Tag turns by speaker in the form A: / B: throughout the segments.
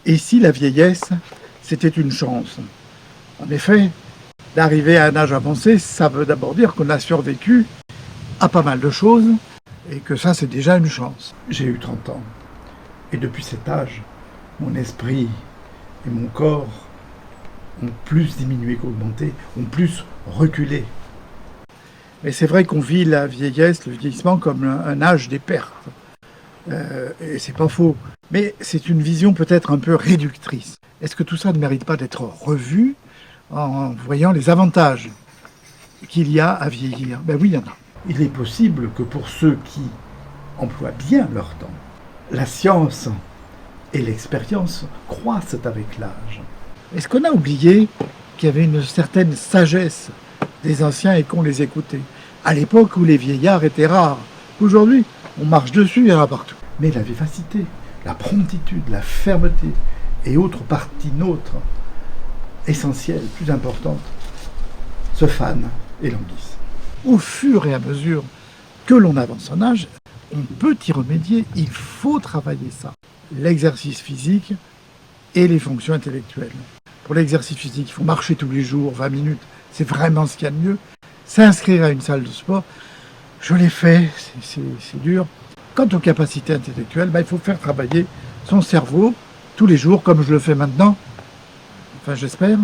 A: Et si la vieillesse, c'était une chance? En effet, d'arriver à un âge avancé, ça veut d'abord dire qu'on a survécu à pas mal de choses, et que ça, c'est déjà une chance. J'ai eu 30 ans, et depuis cet âge, mon esprit et mon corps ont plus diminué qu'augmenté, ont plus reculé. Mais c'est vrai qu'on vit la vieillesse, le vieillissement, comme un âge des pertes. Et c'est pas faux. Mais c'est une vision peut-être un peu réductrice. Est-ce que tout ça ne mérite pas d'être revu en voyant les avantages qu'il y a à vieillir? Ben oui, il y en a. Il est possible que pour ceux qui emploient bien leur temps, la science et l'expérience croissent avec l'âge. Est-ce qu'on a oublié qu'il y avait une certaine sagesse des anciens et qu'on les écoutait? À l'époque où les vieillards étaient rares. Aujourd'hui, on marche dessus, il y en a partout. Mais la vivacité, la promptitude, la fermeté et autres parties nôtres, essentielles, plus importantes, se fanent et languissent. Au fur et à mesure que l'on avance en âge, on peut y remédier, il faut travailler ça. L'exercice physique et les fonctions intellectuelles. Pour l'exercice physique, il faut marcher tous les jours, 20 minutes, c'est vraiment ce qu'il y a de mieux. S'inscrire à une salle de sport, je l'ai fait, c'est dur. Quant aux capacités intellectuelles, il faut faire travailler son cerveau tous les jours, comme je le fais maintenant, enfin j'espère.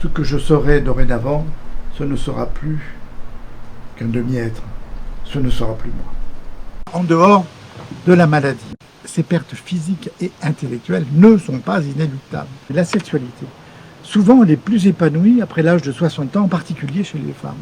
A: Ce que je serai dorénavant, ce ne sera plus qu'un demi-être, ce ne sera plus moi. En dehors de la maladie, ces pertes physiques et intellectuelles ne sont pas inéluctables. La sexualité, souvent elle est plus épanouie après l'âge de 60 ans, en particulier chez les femmes.